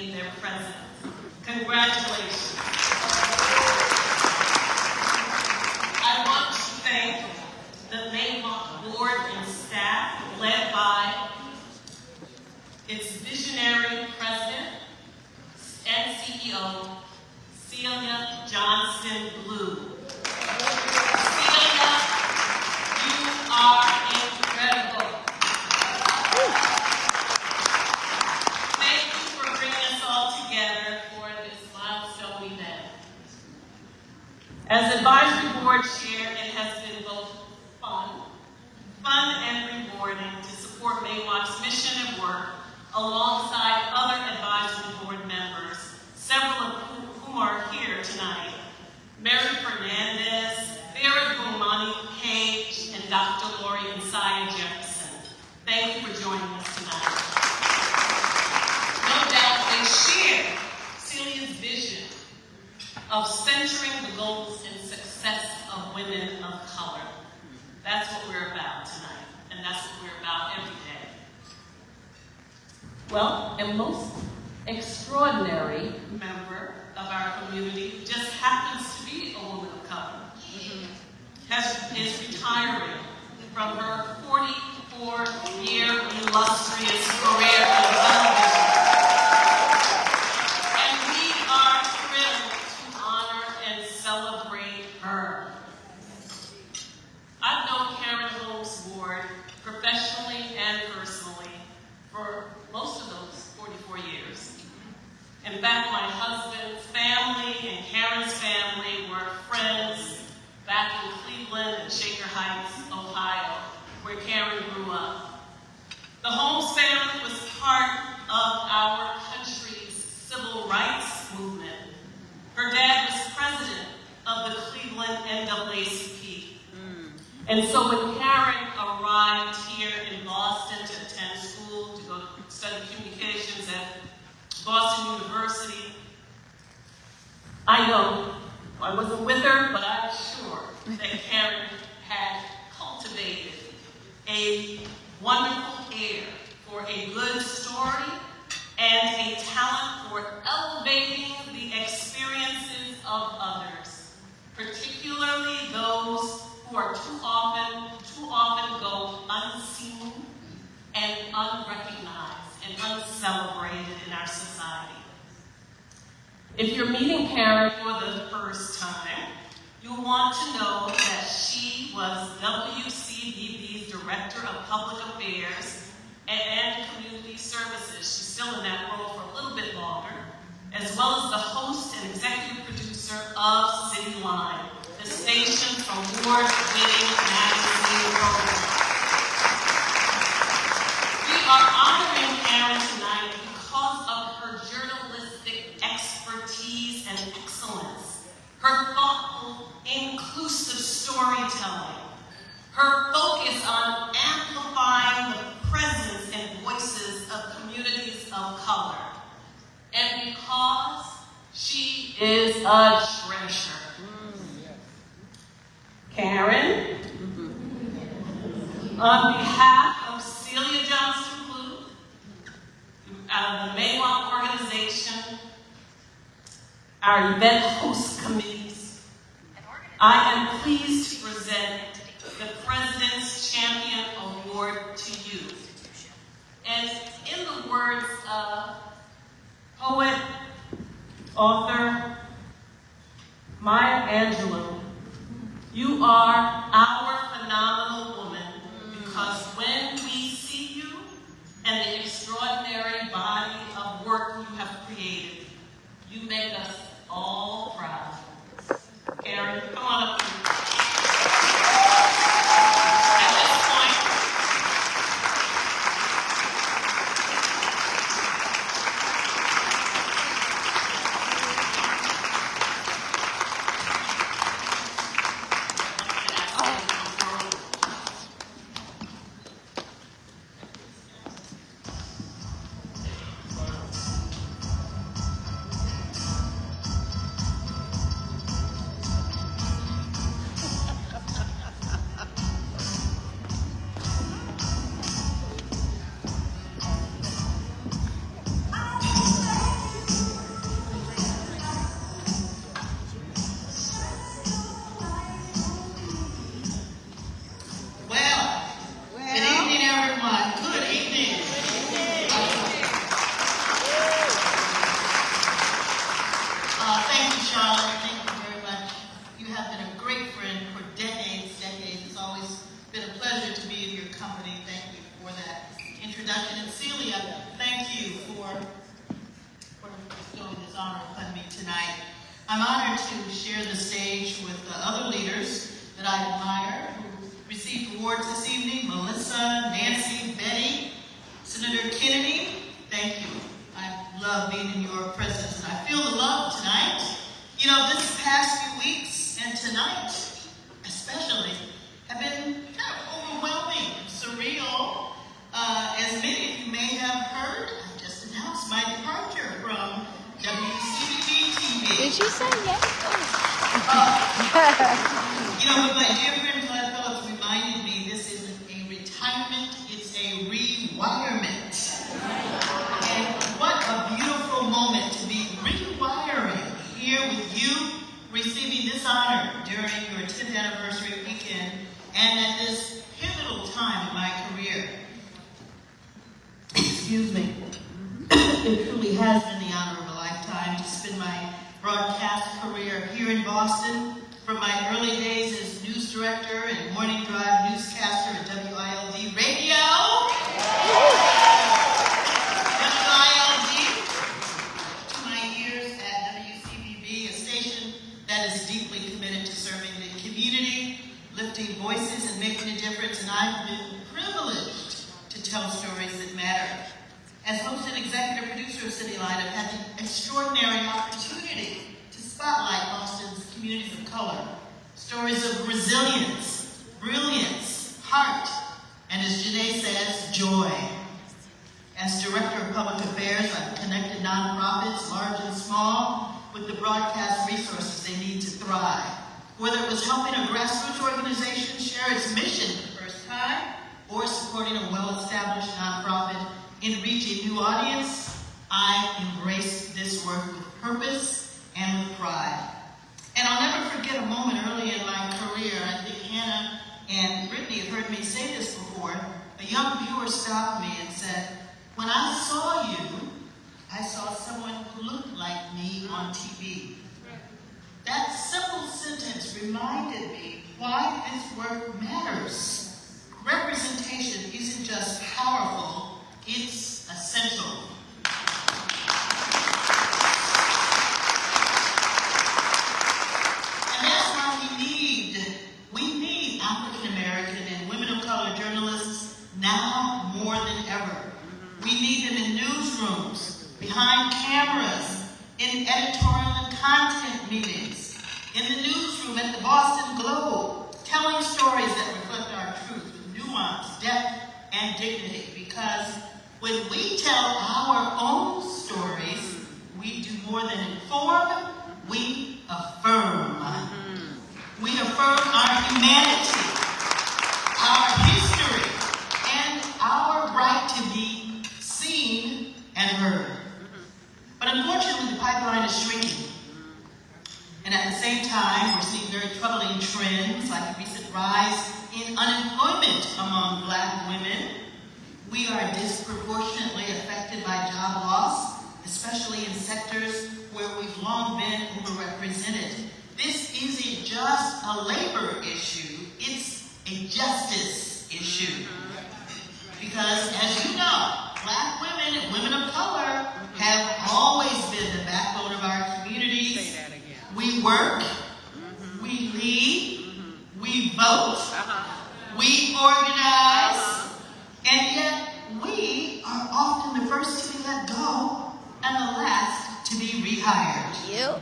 in their presence. Congratulations. I want to thank the MAWOCC board and staff led by its visionary president and CEO, Celia Johnston Blue. Celia, you are incredible. Thank you for bringing us all together for this milestone event. As advisory board chair, it has been both fun and rewarding to support MAWOCC's mission and work alongside other advisory board members, several of whom are here tonight. Mary Fernandez, Vera Gomani Page, and Dr. Lori and Saya Jefferson. Thank you for joining us tonight. No doubt they share Celia's vision of centering the goals and success of women of color. That's what we're about tonight, and that's what we're about every day. Well, a most extraordinary member of our community just happens to be a woman of color. Is retiring from her 44-year illustrious career in television. And we are thrilled to honor and celebrate her. I've known Karen Holmes Ward professionally and personally for most of those 44 years. In fact, my husband's family and Karen's family were friends back in Cleveland and Shaker Heights, Ohio, where Karen grew up. The Holmes family was part of our country's civil rights movement. Her dad was president of the Cleveland NAACP. And so when Karen arrived here in Boston to attend school, to go study communications at Boston University, I know, I wasn't with her, but I'm sure that Karen had cultivated a wonderful ear for a good story and a talent for elevating the experiences of others, particularly those who are too often go unseen and unrecognized and uncelebrated in our society. If you're meeting Karen for the first time, you'll want to know that she was WCVB's Director of Public Affairs and Community Services. She's still in that role for a little bit longer, as well as the host and executive producer of City Line, the station's award-winning magazine program. We are honoring Karen tonight because of her journalistic expertise and excellence, her thoughtful, inclusive storytelling, her focus on amplifying the presence and voices of communities of color, and because she is a treasure. Karen, on behalf of Celia Johnston Blue, the MAWOCC organization, our event host committees, I am pleased to present the President's Champion Award to you. And in the words of poet, author Maya Angelou, you are our phenomenal woman because when we see you and the extraordinary body of work you have created, you make us all proud. Karen, come on up here. At this point, for that introduction. And Celia, thank you for bestowing this honor upon me tonight. I'm honored to share the stage with other leaders that I admire who received awards this evening. Melissa, Nancy, Betty, Senator Kennedy, thank you. I love being in your presence, and I feel the love tonight. You know, this past few weeks and tonight, especially, have been kind of overwhelming, surreal. As many of you may have heard, I just announced my departure from WCVB TV. Did you say yes? You know, but my dear friend Glenn Phillips reminded me this isn't a retirement, it's a rewirement. And what a beautiful moment to be rewiring here with you, receiving this honor during your 10th anniversary weekend and at this pivotal time in my career. Excuse me. It truly has been the honor of a lifetime to spend my broadcast career here in Boston, from my early days as news director and morning drive newscaster at WILD Radio. WILD, to my years at WCVB, a station that is deeply committed to serving the community, lifting voices and making a difference, and I've been privileged to tell stories that matter. As host and executive producer of City Light, I've had the extraordinary opportunity to spotlight Boston's communities of color. Stories of resilience, brilliance, heart, and as Janae says, joy. As Director of Public Affairs, I've connected nonprofits, large and small, with the broadcast resources they need to thrive. Whether it was helping a grassroots organization share its mission for the first time, or supporting a well-established nonprofit in reaching new audience, I embrace this work with purpose and with pride. And I'll never forget a moment early in my career. I think Hannah and Brittany have heard me say this before. A young viewer stopped me and said, "When I saw you, I saw someone who looked like me on TV." That simple sentence reminded me why this work matters. Representation isn't just powerful, it's essential. And that's why we need African American and women of color journalists now more than ever. We need them in newsrooms, behind cameras, in editorial and content meetings, in the newsroom at the Boston Globe, telling stories that reflect our truth with nuance, depth, and dignity. Because when we tell our own stories, we do more than inform, we affirm. We affirm our humanity, our history, and our right to be seen and heard. But unfortunately, the pipeline is shrinking. And at the same time, we're seeing very troubling trends like the recent rise in unemployment among Black women. We are disproportionately affected by job loss, especially in sectors where we've long been overrepresented. This isn't just a labor issue, it's a justice issue. Because as you know, Black women and women of color have always been the backbone of our communities. Say that again. We work, we lead, we vote, we organize, and yet we are often the first to be let go and the last to be rehired. Yep.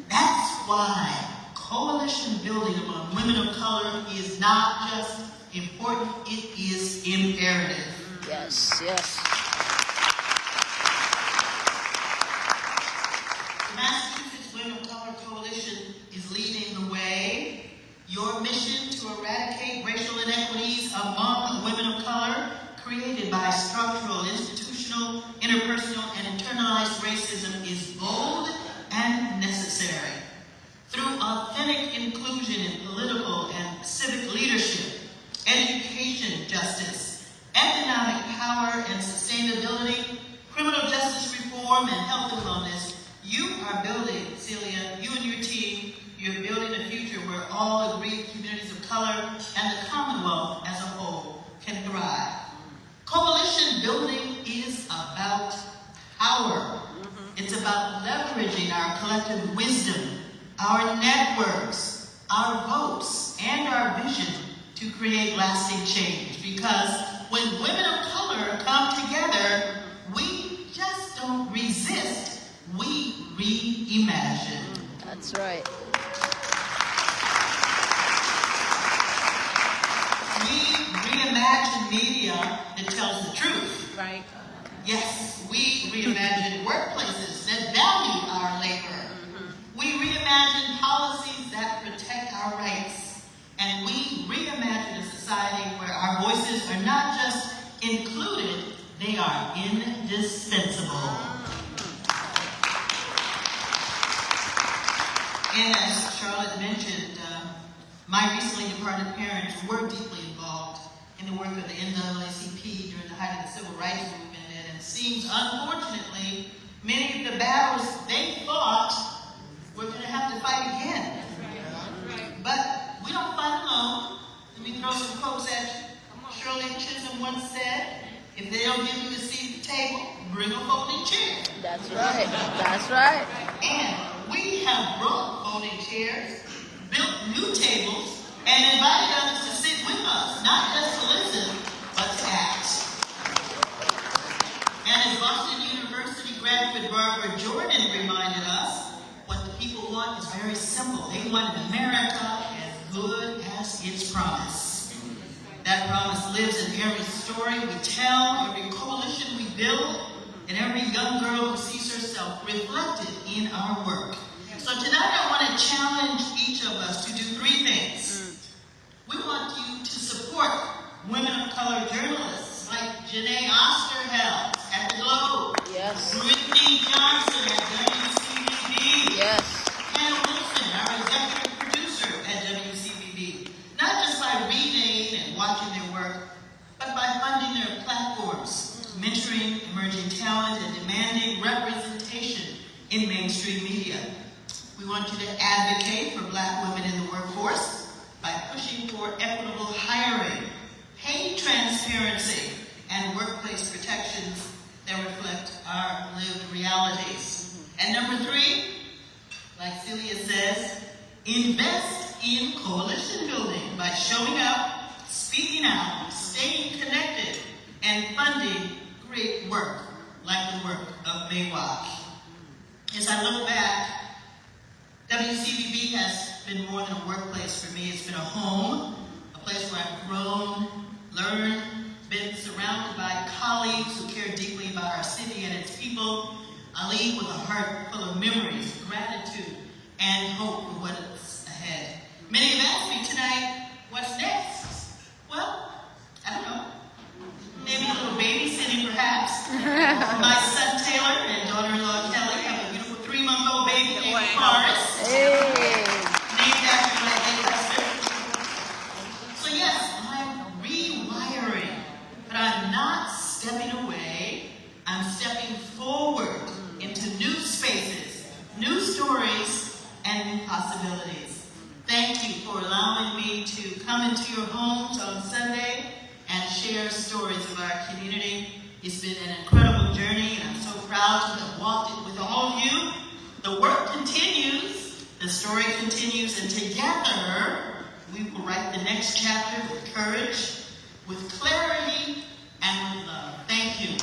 That's why coalition building among women of color is not just important, it is imperative. Yes, yes. The Massachusetts Women of Color Coalition is leading the way. Your mission to eradicate racial inequities among women of color, created by structural, institutional, interpersonal, and internalized racism, is bold and necessary. Through authentic inclusion in political and civic leadership, education justice, economic power and sustainability, criminal justice reform, and health and wellness, you are building, Celia, you and your team, you're building a future where all aggrieved communities of color and the Commonwealth as a whole can thrive. collective wisdom, our networks, our votes, and our vision to create lasting change. Because when women of color come together, we just don't resist, we reimagine. That's right. We reimagine media that tells the truth. Right. Yes, we reimagine workplaces that value our labor. We reimagine policies that protect our rights. And we reimagine a society where our voices are not just included, they are indispensable. And as Charlotte mentioned, my recently departed parents were deeply involved in the work of the NAACP during the height of the Civil Rights Movement. And it seems, unfortunately, many of the battles they fought, we're going to have to fight again. But we don't fight alone. Let me throw some quotes at you. Shirley Chisholm once said, if they don't give you a seat at the table, bring a folding chair. That's right. That's right. And we have brought folding chairs, built new tables, and invited others to sit with us, not just to listen, but to act. And as Boston University graduate Barbara Jordan reminded us, what the people want is very simple. They want an America as good as its promise. That promise lives in every story we tell, every coalition we build, and every young girl who sees herself reflected in our work. So tonight I want to challenge each of us to do three things. We want you to support women of color journalists like Janae Osterheld at the Globe. Yes. Brittany Johnston at WCVB. Yes. Hannah Wilson, our executive producer at WCVB. Not just by reading and watching their work, but by funding their platforms, mentoring emerging talent, and demanding representation in mainstream media. We want you to advocate for Black women in the workforce by pushing for equitable hiring, pay transparency, and workplace protections that reflect our lived realities. And number three, like Celia says, invest in coalition building by showing up, speaking out, staying connected, and funding great work like the work of MAWOCC. As I look back, WCVB has been more than a workplace for me. It's been a home, a place where I've grown, learned, been surrounded by colleagues who care deeply about our city and its people. I leave with a heart full of memories, gratitude, and hope for what is ahead. Many have asked me tonight, what's next? Well, I don't know. Maybe a little babysitting, perhaps. My son Taylor and daughter-in-law Healey have a beautiful 3-month-old baby named Forrest. Named after my ancestor. So yes, I'm rewiring, but I'm not stepping away. I'm stepping forward into new spaces, new stories, and new possibilities. Thank you for allowing me to come into your homes on Sunday and share stories of our community. It's been an incredible journey, and I'm so proud to have walked it with all of you. The work continues, the story continues, and together we will write the next chapter with courage, with clarity, and with love. Thank you.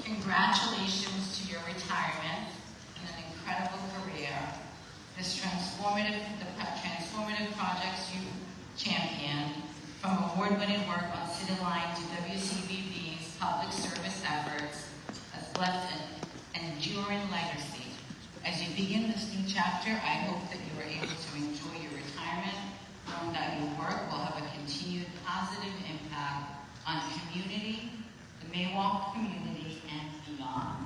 Congratulations to your retirement and an incredible career. The transformative projects you championed, from award-winning work on City Line to WCVB's public service efforts, has left an enduring legacy. As you begin this new chapter, I hope that you are able to enjoy your retirement, knowing that your work will have a continued positive impact on community, the MAWOCC community, and beyond.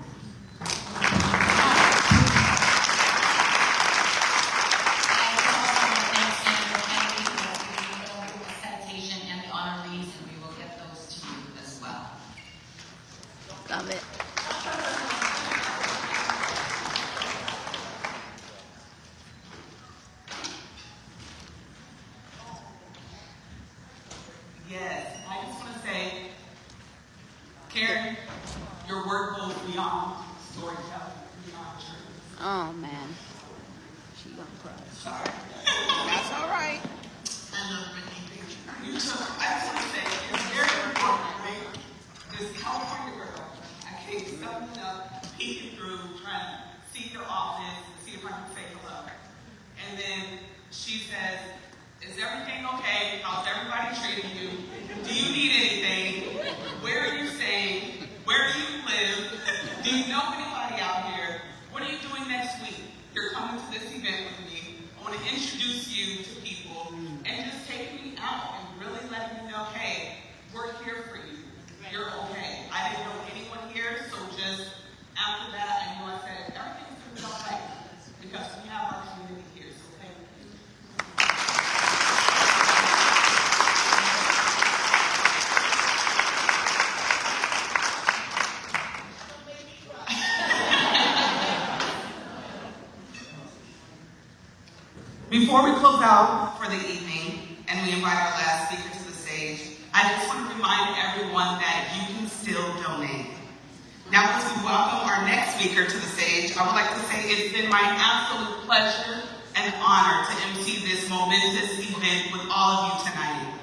Oh man, she gonna cry. Sorry. That's all right. I love Brittany picture. You took, I just want to say, it's very important, right? This California girl, I came stumbling up, peeking through, trying to see your office, see if I can say hello. And then she says, is everything okay? How's everybody treating you? Do you need anything? Where are you staying? Where do you live? Do you know anybody out here? What are you doing next week? You're coming to this event with me. I want to introduce you to people and just take me out and really let me know, hey, we're here for you. You're okay. I didn't know anyone here, so just after that, I knew I said, everything's going to be all right because we have our community here, so thank you. Before we close out for the evening and we invite our last speaker to the stage, I just want to remind everyone that you can still donate. Now, as we welcome our next speaker to the stage, I would like to say it's been my absolute pleasure and honor to emcee this momentous event with all of you tonight.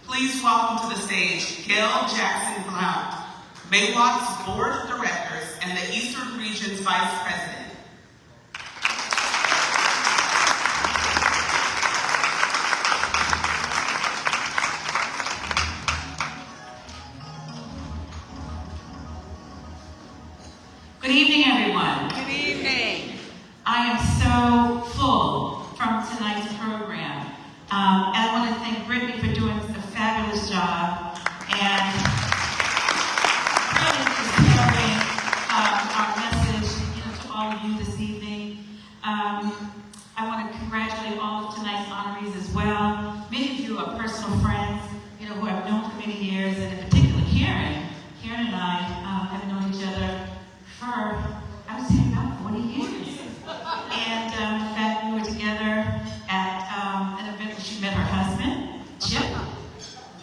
Please welcome to the stage Gail Jackson Blount, MAWOCC's Board of Directors and the Eastern Region's Vice President. Good evening, everyone. Good evening. I am so full from tonight's program. I want to thank Brittany for doing a fabulous job and really just carrying our message, to all of you this evening. I want to congratulate all of tonight's honorees as well. Many of you are personal friends, who I've known for many years, and in particular, Karen and I have known each other for, I would say, about 40 years. And in fact, we were together at an event where she met her husband, Chip.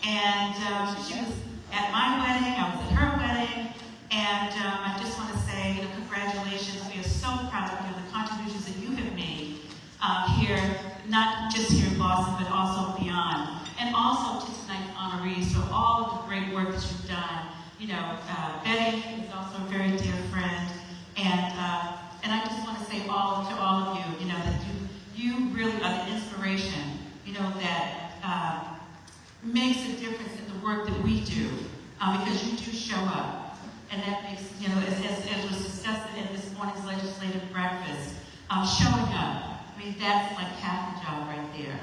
And she was at my wedding, I was at her wedding. And I just want to say, congratulations. We are so proud of you and the contributions that you have made here, not just here in Boston, but also beyond. And also to tonight's honorees for all of the great work that you've done. Betty is also a very dear friend, and I just want to say to all of you, that you really are the inspiration, that makes a difference in the work that we do, because you do show up, and that makes, as was discussed in this morning's legislative breakfast, showing up. I mean, that's like half the job right there.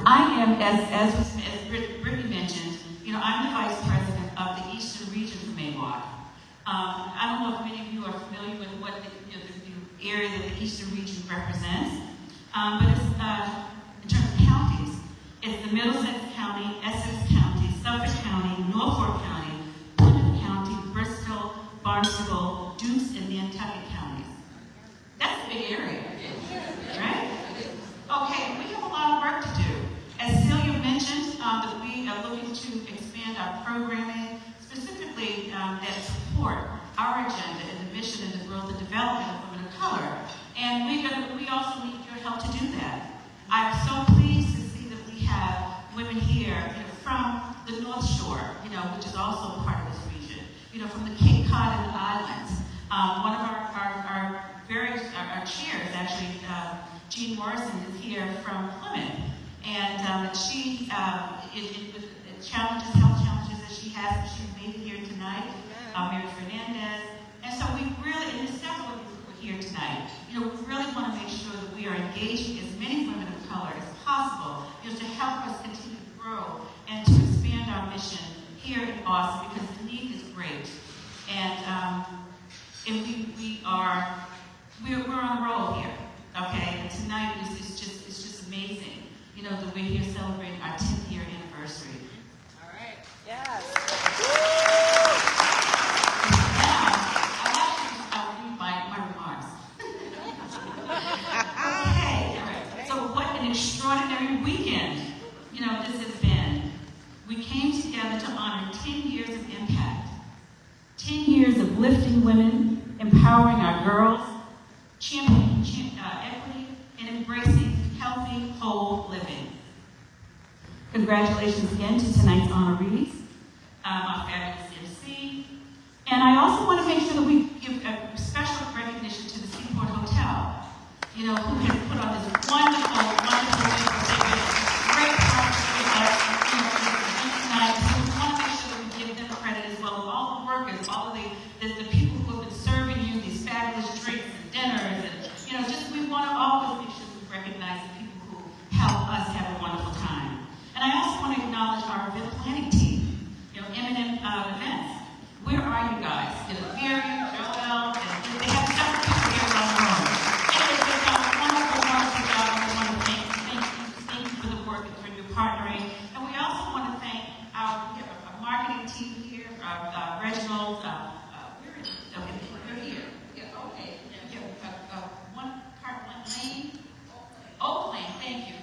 I am, as Brittany mentioned, I'm the vice president of the Eastern Region for MAWOCC. I don't know if many of you are familiar with what the area that the Eastern Region represents, but it's, in terms of counties, it's the Middlesex County, Essex County, Suffolk County, Norfolk County, Plymouth County, Bristol, Barnstable, Dukes, and Nantucket counties. That's a big area, right? Okay, we have a lot of work to do. As Celia mentioned, that we are looking to expand our programming, specifically that support our agenda and the mission and the growth and development of women of color. And we also need your help to do that. I'm so pleased to see that we have women here from the North Shore, which is also part of this region, from the Cape Cod and the Islands. One of our chairs, actually, Jean Morrison, is here from Plymouth. And she, with the health challenges that she has, she's made it here tonight, Mary Fernandez. And so we really, and there's several of you who are here tonight, we really want to make sure that we are engaging as many women of color as possible, to help us continue to grow and to expand our mission here in Boston, because the need is great. And we're on a roll here, okay? And tonight it's just amazing. That we're here celebrating our 10th year anniversary. All right. Yes. Now, I'll read my remarks. Okay. All right. So what an extraordinary weekend, this has been. We came together to honor 10 years of impact. 10 years of lifting women, empowering our girls, Congratulations again to tonight's honorees, our fabulous Emcee. And I also want to make sure that we give a special recognition to the Seaport Hotel, who has put on this wonderful, wonderful week. They've been great partners with us, tonight. So we want to make sure that we give them credit as well. All the workers, all of the people who have been serving you these fabulous drinks and dinners, and we want to always make sure we recognize the people who help us have a wonderful time. And I also want to acknowledge our event planning team, M&M Events. Where are you guys? Miriam, Joel, and they have several people here around the room. They've done a wonderful, wonderful job, and we want to thank you for the work and for your partnering. And we also want to thank our marketing team here, Reginald. Where is it? Okay, they're here. Yeah, okay. Lane. Oak Lane, thank you,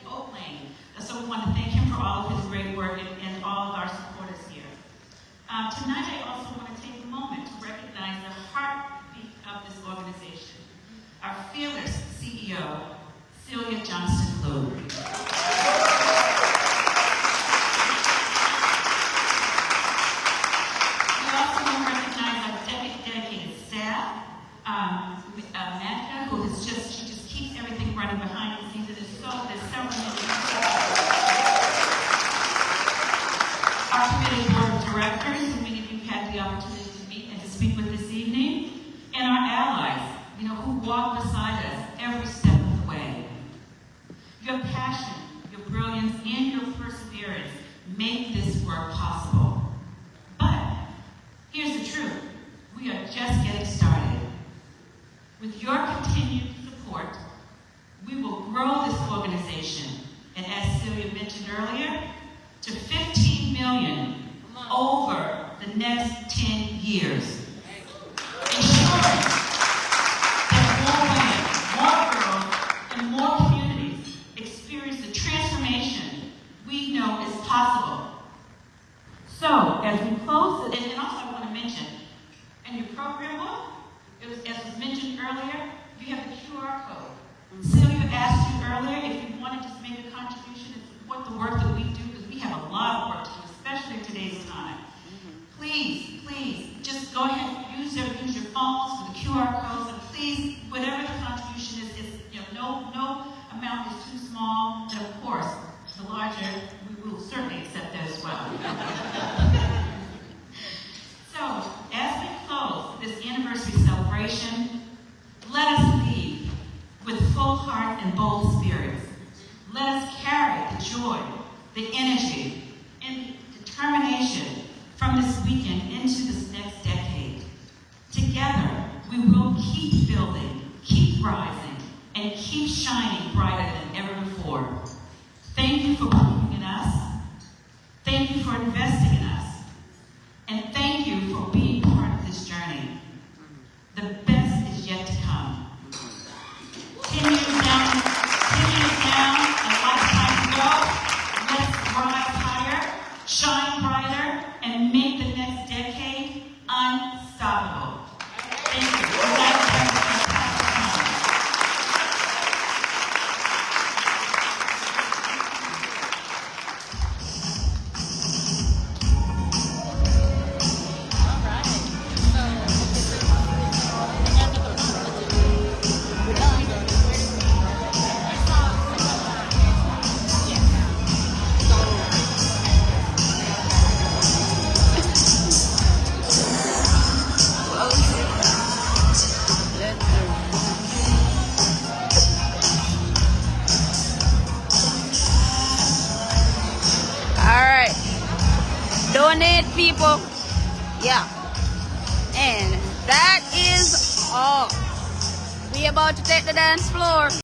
Oak Lane. So we want to thank him for all of his great work and all of our supporters here. Tonight I also want to take a moment to recognize the heartbeat of this organization, our fearless CEO, Celia Johnston. We also want to recognize our dedicated staff, Amanda, who she just keeps everything running behind the scenes. There's several many people. Our committee board of directors, who many of you had the opportunity to meet and to speak with this evening, and our allies, who walk beside us every step of the way. Your passion, your brilliance, and your perseverance make this work possible. But here's the truth. We are just getting started. With your continued support, we will grow this organization, and as Celia mentioned earlier, to 15 million over the next 10 years. Ensuring that more women, more girls, and more communities experience the transformation we know is possible. So, as we close, and also I want to mention, in your program book, as was mentioned earlier, you have the QR code. Celia asked you earlier if you wanted to make a contribution and support the work that we do, because we have a lot of work to do, especially in today's time. Please, just go ahead and use your phones for the QR codes, and please, whatever the contribution is no amount is too small, and of course, the larger, we will certainly accept that as well. So, as we close this anniversary celebration, let us leave with full heart and bold spirits. Let us carry the joy, the energy, and determination from this weekend into this next decade. Together, we will keep building, keep rising, and keep shining brighter than ever before. Thank you for believing in us. Thank you for investing in us. And thank you for being part of this journey. The best is yet to come. 10 years down, a lifetime to go. Let's rise higher, shine brighter, and make the next decade unstoppable. Thank you. Donate, people. Yeah. And that is all. We about to take the dance floor.